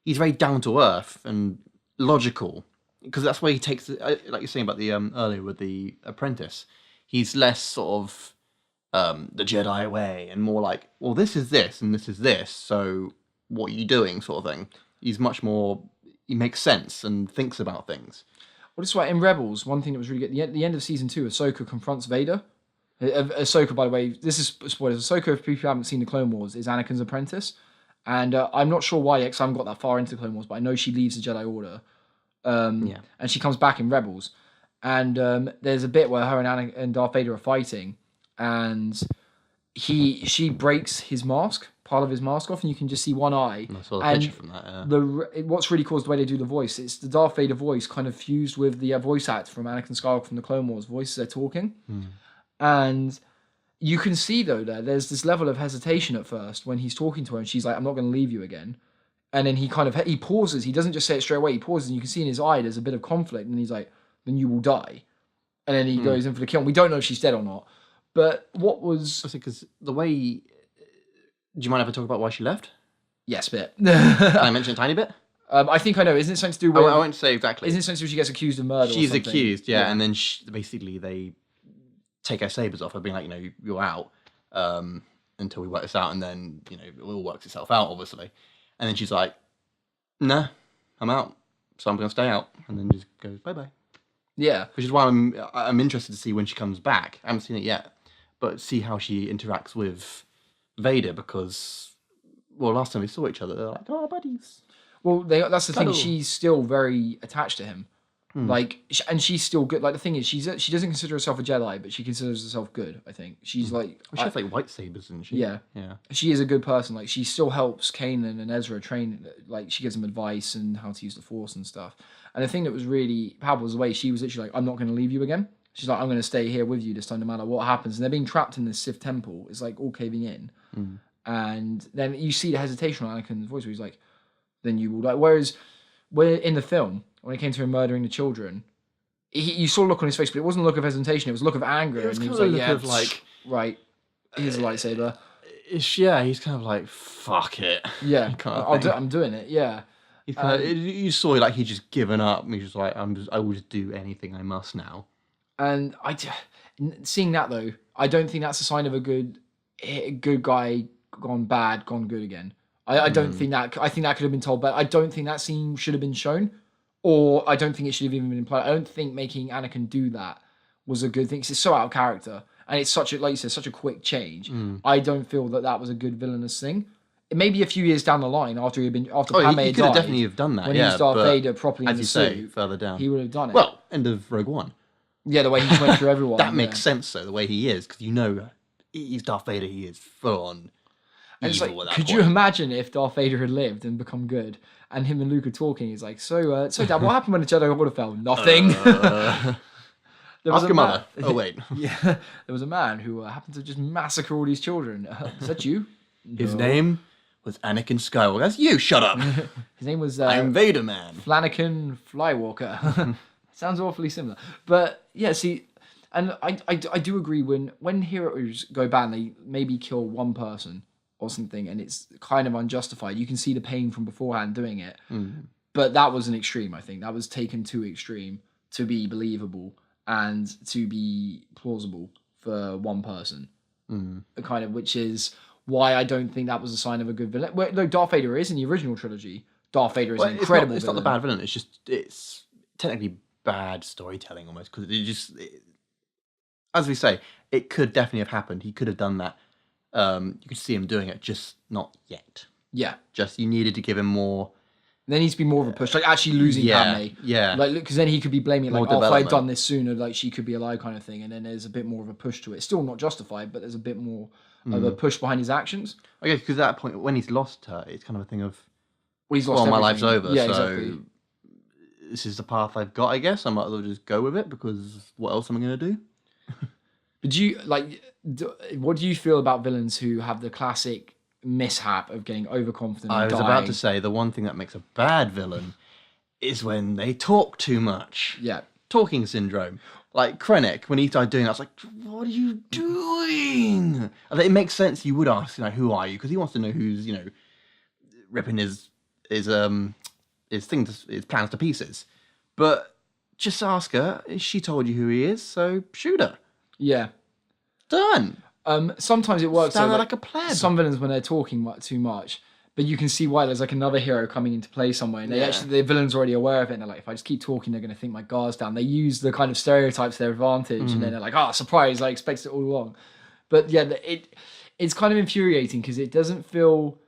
he's very down to earth and logical. Because that's where he takes, like you're saying about the earlier with the apprentice, he's less sort of the Jedi way and more like, well, this is this and this is this, so what are you doing sort of thing. He's much more, he makes sense and thinks about things. Well, this is why in Rebels, one thing that was really good, the end of season 2, Ahsoka confronts Vader. Ahsoka, by the way, this is spoilers. Ahsoka, if people haven't seen the Clone Wars, is Anakin's apprentice. And I'm not sure why, because I haven't got that far into the Clone Wars, but I know she leaves the Jedi Order. And she comes back in Rebels. And there's a bit where her and Darth Vader are fighting. And she breaks his mask, part of his mask off, and you can just see one eye. I saw the picture from that, what's really cool is the way they do the voice. It's the Darth Vader voice kind of fused with the voice act from Anakin Skywalker from the Clone Wars voices they're talking. And you can see, though, there's this level of hesitation at first when he's talking to her, and she's like, I'm not going to leave you again. And then he pauses. He doesn't just say it straight away. He pauses, and you can see in his eye there's a bit of conflict, and he's like, then you will die. And then he goes in for the kill. And we don't know if she's dead or not. But what was... Because the way... Do you mind if I talk about why she left? Yes, bit. Can I mention a tiny bit? I think I know. Isn't it something to do with... I won't say exactly. Isn't it something to do with she gets accused of murder She's accused, yeah. And then basically they take her sabers off her, being like, you're out until we work this out. And then, it all works itself out, obviously. And then she's like, nah, I'm out. So I'm going to stay out. And then just goes, bye-bye. Yeah. Which is why I'm interested to see when she comes back. I haven't seen it yet. But see how she interacts with Vader, because, well, last time we saw each other, they're like, oh, buddies. Well, that's the thing. She's still very attached to him. And she's still good. Like, the thing is, she doesn't consider herself a Jedi, but she considers herself good, I think. She's like... She has, like, lightsabers, isn't she? Yeah. She is a good person. Like, she still helps Kanan and Ezra train. Like, she gives them advice and how to use the Force and stuff. And the thing that was really powerful was the way she was literally like, I'm not going to leave you again. She's like, I'm going to stay here with you this time, no matter what happens. And they're being trapped in this Sith temple. It's like all caving in. And then you see the hesitation on Anakin's voice where he's like, then you will die. Whereas where in the film, when it came to him murdering the children, you saw a look on his face, but it wasn't a look of hesitation. It was a look of anger. It was and he kind was of like, a look of like, right, here's a lightsaber. He's kind of like, fuck it. Yeah, kind of thing. I'm doing it. Yeah. He's kind of, you saw like he just given up. He's just like, I will just do anything I must now. And seeing that though, I don't think that's a sign of a good guy gone bad, gone good again. I don't think that. I think that could have been told, but I don't think that scene should have been shown, or I don't think it should have even been implied. I don't think making Anakin do that was a good thing because it's so out of character and it's such a, like you said, such a quick change. I don't feel that was a good villainous thing. It may be a few years down the line after Padme he could died, definitely have done that. When he was Darth Vader properly in as the you suit, say, further down, he would have done it. Well, end of Rogue One. Yeah, the way he went through everyone. That makes sense though, the way he is, because he's Darth Vader. He is full on. And it's like, could you imagine if Darth Vader had lived and become good, and him and Luke are talking? He's like, so Dad, what happened when the Jedi Order fell? Nothing. Ask your mother. Oh wait, yeah, there was a man who happened to just massacre all these children. Is that you? His name was Anakin Skywalker. That's you. Shut up. His name was I'm Vader Man. Flanagan Flywalker. Sounds awfully similar, but yeah. See, and I do agree when heroes go bad, they maybe kill one person or something, and it's kind of unjustified. You can see the pain from beforehand doing it, but that was an extreme. I think that was taken too extreme to be believable and to be plausible for one person. Kind of, which is why I don't think that was a sign of a good villain. Well, no, Darth Vader is in the original trilogy. Darth Vader is an incredible. It's not the bad villain. It's technically bad storytelling almost, because as we say, it could definitely have happened. He could have done that. You could see him doing it, just not yet. Yeah. Just you needed to give him more. There needs to be more of a push, like actually losing Padme. Yeah. Like, because then he could be blaming it, like, if I'd done this sooner, like she could be alive, kind of thing. And then there's a bit more of a push to it. It's still not justified, but there's a bit more of a push behind his actions. I guess because at that point, when he's lost her, it's kind of a thing of, well, he's lost my life's over. Yeah, so exactly. This is the path I've got. I guess I might as well just go with it, because what else am I going to do? But what do you feel about villains who have the classic mishap of getting overconfident and I was dying? about to say, the one thing that makes a bad villain is when they talk too much. Yeah. Talking syndrome. Like Krennic, when he started doing that, I was like, what are you doing? And it makes sense you would ask, who are you? Because he wants to know who's, ripping his plans to pieces. But just ask her. She told you who he is, so shoot her. Yeah. Done. Sometimes it works. Stand there like a pleb. Some villains, when they're talking too much, but you can see why there's like another hero coming into play somewhere, and the villain's already aware of it, and they're like, if I just keep talking, they're going to think my guard's down. They use the kind of stereotypes to their advantage, and then they're like, surprise, I expected it all along. But yeah, it's kind of infuriating because it doesn't feel...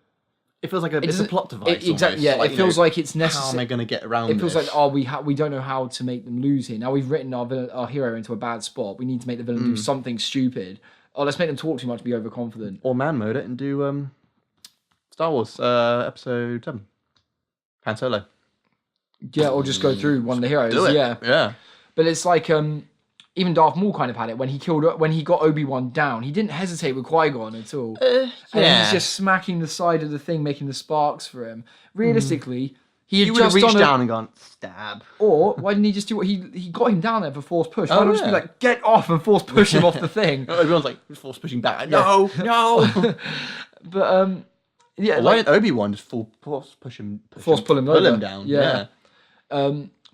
It feels like it's a plot device. Exactly, yeah. Like, it feels like it's necessary. How am I going to get around It feels like, we don't know how to make them lose here. Now we've written our hero into a bad spot. We need to make the villain do something stupid. Let's make them talk too much, be overconfident. Or man mode it and do Star Wars Episode 7. Han Solo. Yeah, or just go through one of the heroes. Do it. Yeah. But it's like even Darth Maul kind of had it when he got Obi-Wan down. He didn't hesitate with Qui-Gon at all. And he's just smacking the side of the thing, making the sparks for him. Realistically, he would have reached down and gone, stab. Or why didn't he just do what he got him down there for force push? Why not just be like, get off and force push him off the thing? Everyone's like, force pushing back. No. But yeah. Why didn't Obi-Wan just force pull him down? Yeah.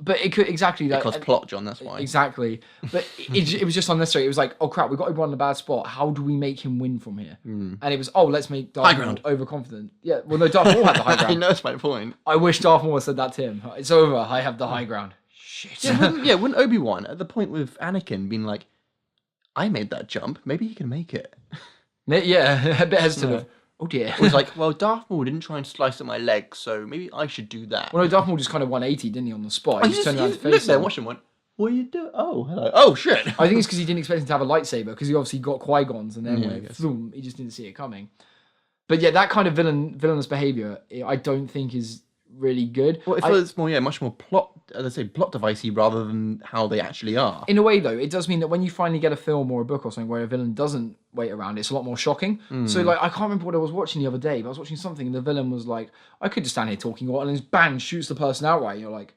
But it could exactly that. Because plot, John. That's why. Exactly. But it was just unnecessary. It was like, oh crap, we got Obi-Wan in a bad spot. How do we make him win from here? And it was, let's make Darth Maul overconfident. Yeah. Well, no, Darth Maul had the high ground. I know, that's my point. I wish Darth Maul had said that to him. It's over. I have the high ground. Shit. Yeah. Wouldn't Obi-Wan at the point with Anakin being like, I made that jump. Maybe he can make it. Yeah. A bit hesitant. Oh dear. It was like, well, Darth Maul didn't try and slice at my leg, so maybe I should do that. Well, no, Darth Maul just kind of 180, didn't he, on the spot? He just turned around to face looked there and watched him and went, what are you doing? Oh, hello. Oh, shit. I think it's because he didn't expect him to have a lightsaber, because he obviously got Qui-Gon's and then went, he just didn't see it coming. But yeah, that kind of villainous behaviour, I don't think is really good. Well, it feels more, much more plot, as I say, plot devicey rather than how they actually are. In a way, though, it does mean that when you finally get a film or a book or something where a villain doesn't wait around, it's a lot more shocking. So, like, I can't remember what I was watching the other day, but I was watching something and the villain was like, I could just stand here talking, and then bang, shoots the person outright. And you're like,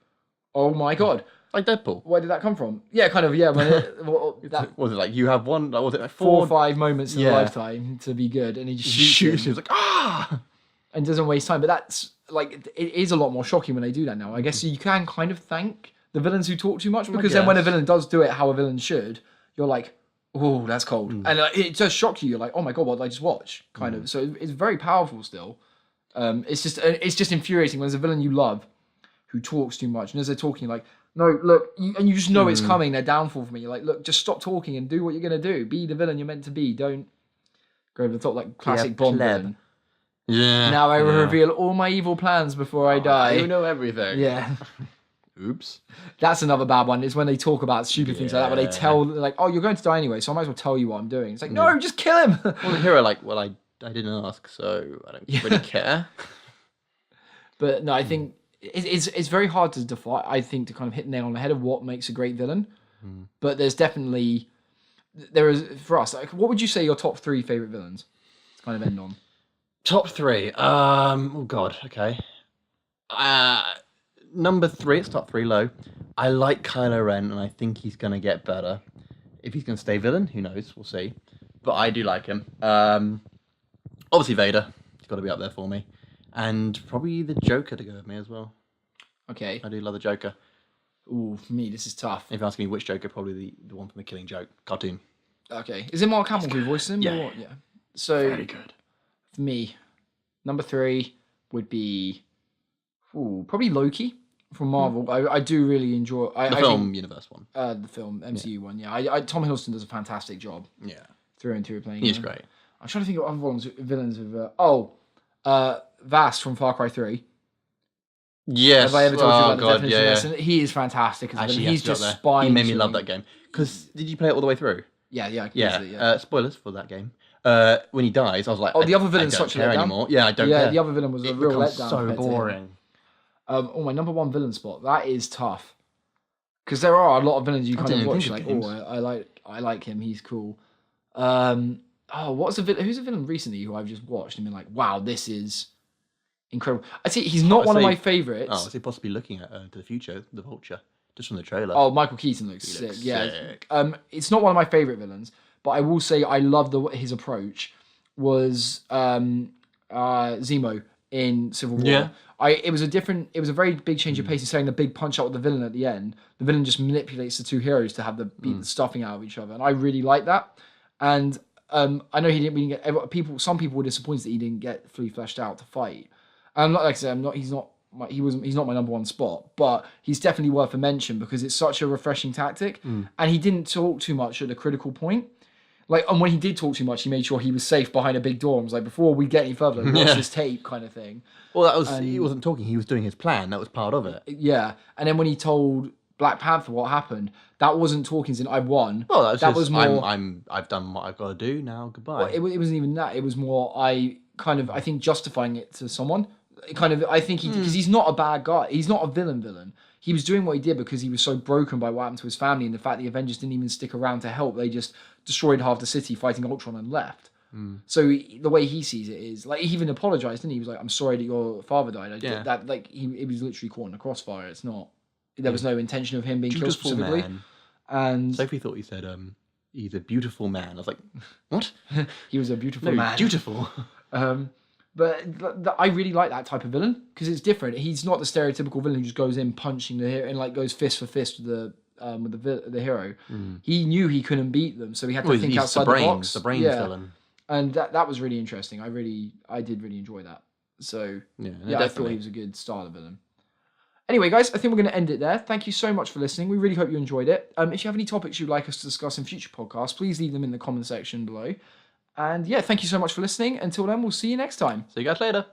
oh my God. Like Deadpool. Where did that come from? Yeah, kind of, yeah. What was it like? You have one, was it like 4 or 5 moments in a lifetime to be good, and he just shoots. He was like, ah! And doesn't waste time. But that's, like, it is a lot more shocking when they do that now. I guess you can kind of thank the villains who talk too much, because then when a villain does do it how a villain should, you're like, oh, that's cold. And it does shock you. You're like, oh my God, what did I just watch? Kind of. So it's very powerful still. It's just infuriating when there's a villain you love who talks too much. And as they're talking, like, no, look, and you just know it's coming, their downfall for me. You're like, look, just stop talking and do what you're going to do. Be the villain you're meant to be. Don't go over the top like classic Bond villain. Yeah. Now I will reveal all my evil plans before I die. You know everything. Yeah. Oops. That's another bad one. Is when they talk about stupid things like that, where they tell, like, oh, you're going to die anyway, so I might as well tell you what I'm doing. It's like, no, just kill him. Well, the hero, like, well, I didn't ask, so I don't really care. But no, I think it's very hard to define, I think, to kind of hit the nail on the head of what makes a great villain. But there's definitely, for us, like, what would you say your top 3 favourite villains to kind of end on? Top 3. Oh, God, okay. Number 3, it's top 3 low. I like Kylo Ren, and I think he's going to get better. If he's going to stay villain, who knows? We'll see. But I do like him. Obviously, Vader. He's got to be up there for me. And probably the Joker to go with me as well. Okay. I do love the Joker. Ooh, for me, this is tough. If you're asking me which Joker, probably the one from the Killing Joke cartoon. Okay. Is it Mark Hamill who voiced him? Yeah. Or, yeah. So, very good. For me, number 3 would be probably Loki from Marvel. I do really enjoy the film universe one. The film MCU one. Yeah, Tom Hiddleston does a fantastic job. Yeah, through and through playing. He's great. I'm trying to think of other villains with. Vast from Far Cry 3. Yes. Have I ever told you about the God, definition of lesson? He is fantastic as a villain. He's just spine. He made me love that game. Because did you play it all the way through? Yeah. Spoilers for that game. When he dies, I was like, the other villain's such a letdown anymore. Yeah, I don't care. Yeah, the other villain was a real letdown. So boring. My number 1 villain spot. That is tough. Because there are a lot of villains you kind of watch like, I like him. He's cool. Who's a villain recently who I've just watched and been like, wow, this is incredible. I see he's not one of my favourites. Oh, is he possibly looking at to the future, the Vulture, just from the trailer? Oh, Michael Keaton looks sick. Sick. It's not one of my favourite villains, but I will say I love his approach was Zemo in Civil War. Yeah. It was a very big change of pace in saying the big punch out with the villain at the end. The villain just manipulates the two heroes to have beat the stuffing out of each other, and I really like that. And I know he didn't really get some people were disappointed that he didn't get fully fleshed out to fight. Like I said, he's not my number 1 spot, but he's definitely worth a mention because it's such a refreshing tactic, and he didn't talk too much at a critical point. Like, and when he did talk too much, he made sure he was safe behind a big door. And was like, before we get any further, watch this tape, kind of thing. Well, he wasn't talking; he was doing his plan. That was part of it. Yeah, and then when he told Black Panther what happened, that wasn't talking as in I've won. Well, that was more. I've done what I've got to do now. Goodbye. Well, it wasn't even that. It was more I think justifying it to someone. I think because he's not a bad guy. He's not a villain. He was doing what he did because he was so broken by what happened to his family and the fact the Avengers didn't even stick around to help. They just destroyed half the city fighting Ultron and left. So the way he sees it is like he even apologized, didn't he? He was like, "I'm sorry that your father died." It was literally caught in a crossfire. It's not. There was no intention of him being killed specifically. Man. And Sophie thought he said, "He's a beautiful man." I was like, "What?" He was a beautiful man. Beautiful. But I really like that type of villain because it's different. He's not the stereotypical villain who just goes in punching the hero and like goes fist for fist with the hero. He knew he couldn't beat them, so he had to think outside the box. The brains villain. And that was really interesting. I did really enjoy that. So I thought he was a good style of villain. Anyway, guys, I think we're going to end it there. Thank you so much for listening. We really hope you enjoyed it. If you have any topics you'd like us to discuss in future podcasts, please leave them in the comment section below. And yeah, thank you so much for listening. Until then, we'll see you next time. See you guys later.